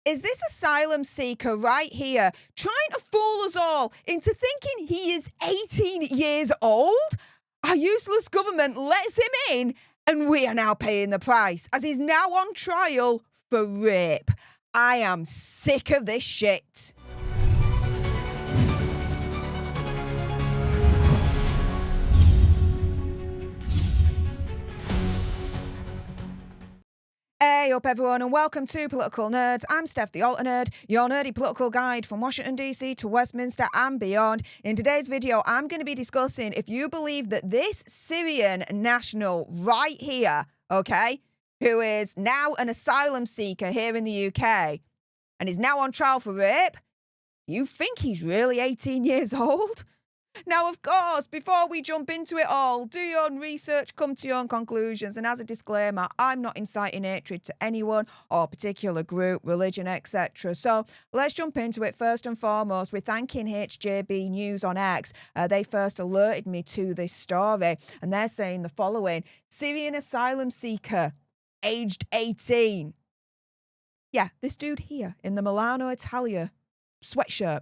Is this asylum seeker right here trying to fool us all into thinking he is 18 years old? Our useless government lets him in, and we are now paying the price as he's now on trial for rape. I am sick of this shit. Hey up everyone and welcome to Political Nerds. I'm Steph the Alter Nerd, your nerdy political guide from Washington DC to Westminster and beyond. In today's video I'm going to be discussing if you believe that this Syrian national right here, okay, who is now an asylum seeker here in the UK and is now on trial for rape, you think he's really 18 years old? Now, of course, before we jump into it all, do your own research, come to your own conclusions. And as a disclaimer, I'm not inciting hatred to anyone or particular group, religion, etc. So let's jump into it. First and foremost, we're thanking HJB News on X. They first alerted me to this story, and they're saying the following: Syrian asylum seeker, aged 18. Yeah, this dude here in the Milano Italia sweatshirt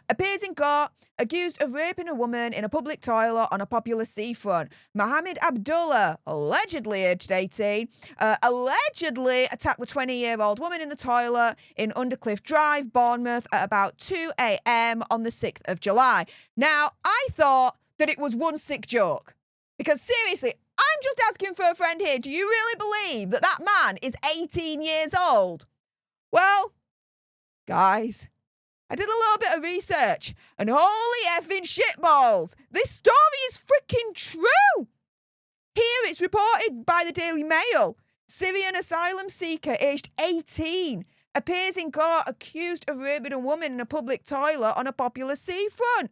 appears in court accused of raping a woman in a public toilet on a popular seafront. Mohammed Abdullah, allegedly aged 18, allegedly attacked the 20-year-old woman in the toilet in Undercliff Drive, Bournemouth, at about 2 a.m. on the 6th of July. Now, I thought that it was one sick joke. Because seriously, I'm just asking for a friend here. Do you really believe that that man is 18 years old? Well, guys, I did a little bit of research, and holy effing shitballs, this story is freaking true. Here it's reported by the Daily Mail. Syrian asylum seeker aged 18 appears in court accused of raping a woman in a public toilet on a popular seafront.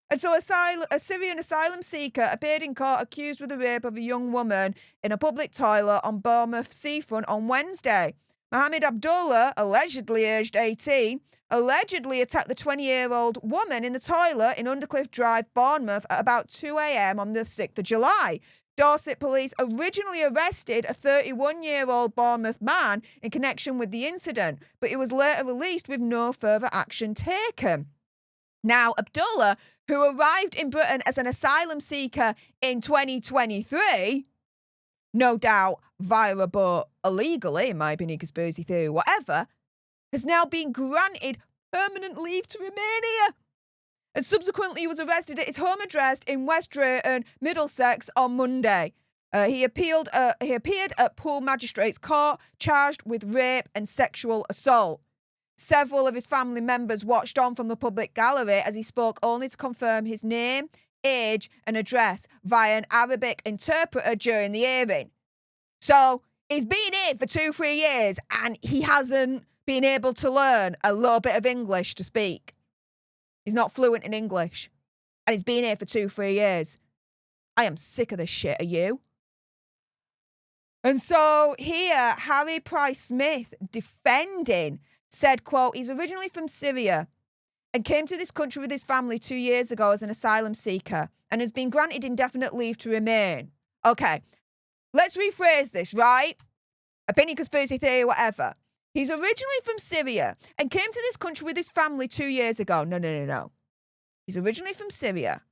And so a Syrian asylum seeker appeared in court accused with the rape of a young woman in a public toilet on Bournemouth seafront on Wednesday. Mohammed Abdullah, allegedly aged 18, allegedly attacked the 20-year-old woman in the toilet in Undercliff Drive, Bournemouth, at about 2 a.m. on the 6th of July. Dorset police originally arrested a 31-year-old Bournemouth man in connection with the incident, but he was later released with no further action taken. Now, Abdullah, who arrived in Britain as an asylum seeker in 2023, no doubt via a boat illegally, in my opinion, conspiracy theory, whatever, has now been granted permanent leave to remain here. And subsequently was arrested at his home address in West Drayton, Middlesex on Monday. He appeared at Poole Magistrates Court, charged with rape and sexual assault. Several of his family members watched on from the public gallery as he spoke only to confirm his name, age and address via an Arabic interpreter during the hearing. So he's been here for 2-3 years and he hasn't been able to learn a little bit of English to speak. He's not fluent in English and he's been here for 2-3 years. I am sick of this shit, are you? And so here, Harry Price Smith defending said, quote, he's originally from Syria and came to this country with his family 2 years ago as an asylum seeker and has been granted indefinite leave to remain. Okay, let's rephrase this, right? Opinion, conspiracy theory, whatever. He's originally from Syria and came to this country with his family 2 years ago. No. He's originally from Syria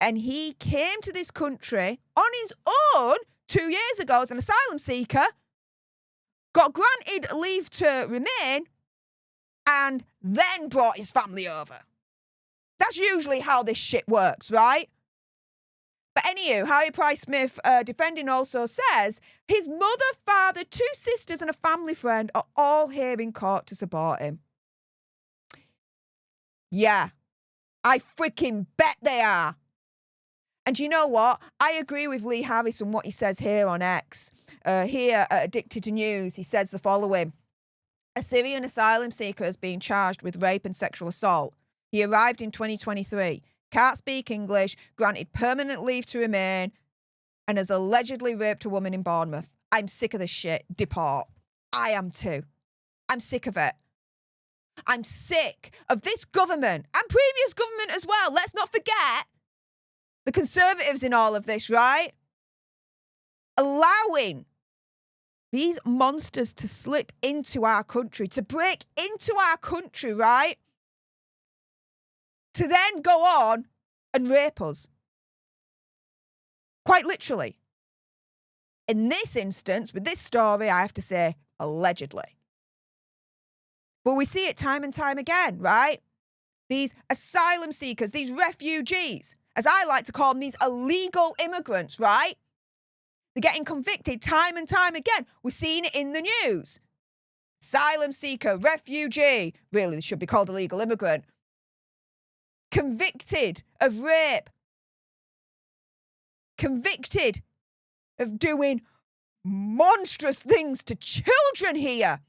and he came to this country on his own 2 years ago as an asylum seeker, got granted leave to remain, and then brought his family over. That's usually how this shit works, right? But anywho, Harry Price Smith defending also says his mother, father, 2 sisters and a family friend are all here in court to support him. Yeah, I freaking bet they are. And you know what? I agree with Lee Harris on what he says here on X. Here at Addicted to News, he says the following. A Syrian asylum seeker has been charged with rape and sexual assault. He arrived in 2023, can't speak English, granted permanent leave to remain, and has allegedly raped a woman in Bournemouth. I'm sick of this shit. Deport. I am too. I'm sick of it. I'm sick of this government and previous government as well. Let's not forget the Conservatives in all of this, right? Allowing these monsters to slip into our country, to break into our country, right? To then go on and rape us. Quite literally. In this instance, with this story, I have to say, allegedly. But we see it time and time again, right? These asylum seekers, these refugees, as I like to call them, these illegal immigrants, right? They're getting convicted time and time again. We're seeing it in the news. Asylum seeker, refugee, really, they should be called illegal immigrant, convicted of rape, convicted of doing monstrous things to children here.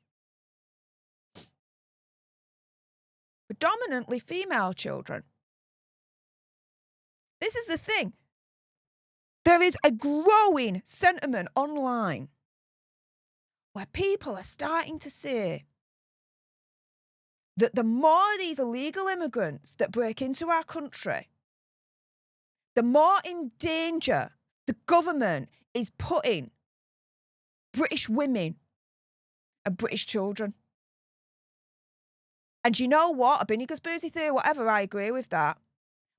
Predominantly female children. This is the thing. There is a growing sentiment online where people are starting to say that the more these illegal immigrants that break into our country, the more in danger the government is putting British women and British children. And you know what? A Binny conspiracy theory, whatever, I agree with that.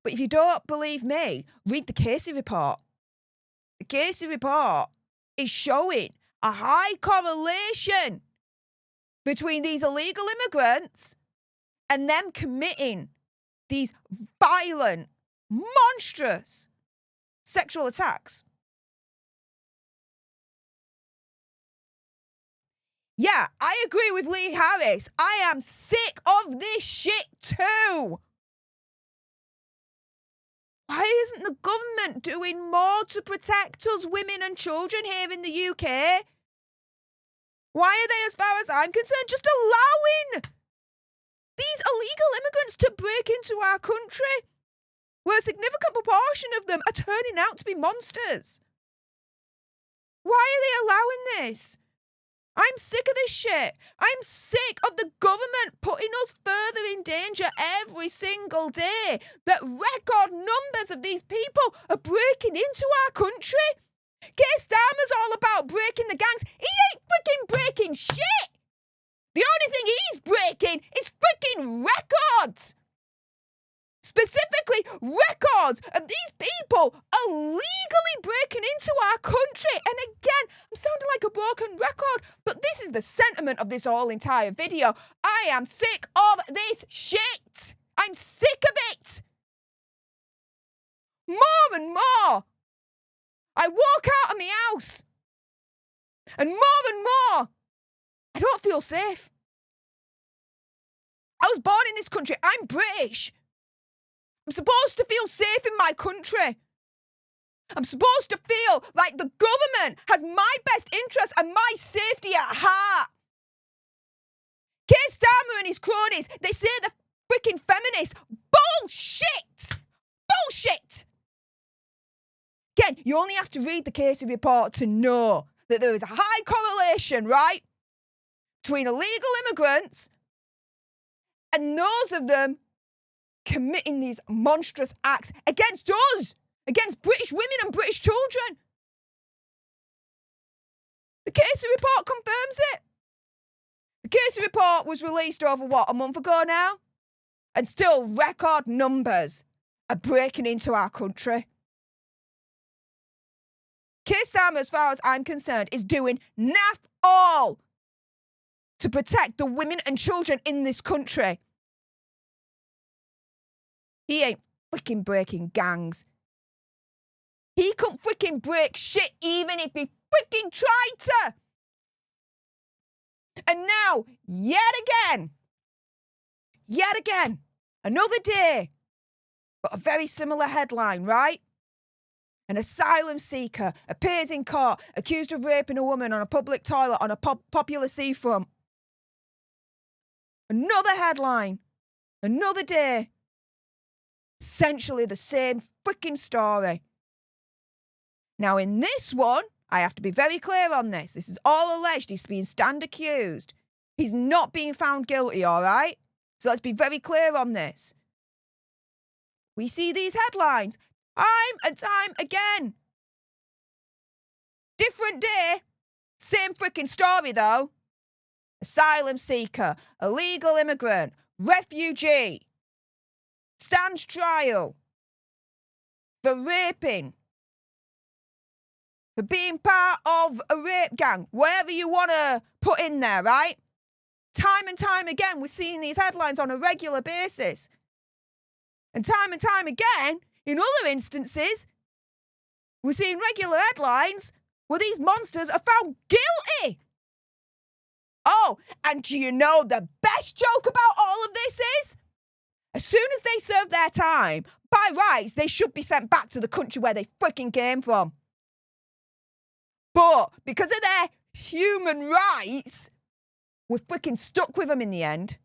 But if you don't believe me, read the Keir report. The Keir report is showing a high correlation between these illegal immigrants and them committing these violent, monstrous sexual attacks. Yeah, I agree with Lee Harris. I am sick of this shit too. Why isn't the government doing more to protect us women and children here in the UK? Why are they, as far as I'm concerned, just allowing these illegal immigrants to break into our country, where a significant proportion of them are turning out to be monsters? Why are they allowing this? I'm sick of this shit. I'm sick of the government putting us further in danger every single day. That record numbers of these people are breaking into our country. Keir Starmer's all about breaking the gangs. He ain't freaking breaking shit. The only thing he's breaking is freaking records. Specifically, records of these people illegally breaking into our country. And again, I'm sounding like a broken record, but this is the sentiment of this whole entire video. I am sick of this shit. I'm sick of it. More and more. I walk out of my house, and more, I don't feel safe. I was born in this country. I'm British. I'm supposed to feel safe in my country. I'm supposed to feel like the government has my best interests and my safety at heart. Keir Starmer and his cronies, they say they're freaking feminists. Bullshit! Bullshit! Again, you only have to read the Keir report to know that there is a high correlation, right, between illegal immigrants and those of them committing these monstrous acts against us, against British women and British children. The Keir report confirms it. The Keir report was released over, a month ago now? And still record numbers are breaking into our country. Keir Starmer, as far as I'm concerned, is doing naff all to protect the women and children in this country. He ain't freaking breaking gangs. He couldn't freaking break shit even if he freaking tried to. And now, yet again, another day, but a very similar headline, right? An asylum seeker appears in court accused of raping a woman on a public toilet on a popular seafront. Another headline, another day. Essentially the same freaking story. Now, in this one, I have to be very clear on this. This is all alleged. He's being stand accused. He's not being found guilty, all right? So let's be very clear on this. We see these headlines time and time again. Different day, Same freaking story, though. Asylum seeker, illegal immigrant, refugee, stands trial for raping, for being part of a rape gang, whatever you want to put in there, right? Time and time again, we're seeing these headlines on a regular basis. And time again, in other instances, we're seeing regular headlines where these monsters are found guilty. Oh, and do you know the best joke about all of this is? As soon as they serve their time, by rights, they should be sent back to the country where they freaking came from. But because of their human rights, we're freaking stuck with them in the end.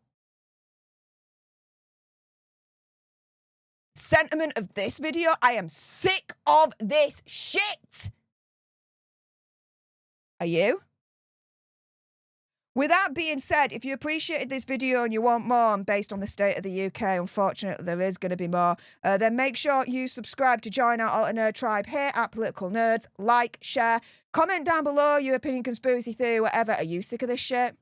Sentiment of this video, I am sick of this shit. Are you? With that being said, if you appreciated this video and you want more based on the state of the UK, unfortunately there is going to be more, then make sure you subscribe to join our Alter Nerd tribe here at Political Nerds. Like, share, comment down below your opinion, conspiracy theory, whatever. Are you sick of this shit?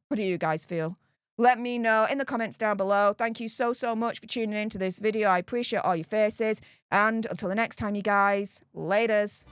What do you guys feel? Let me know in the comments down below. Thank you so much for tuning into this video. I appreciate all your faces. And until the next time, you guys, laters.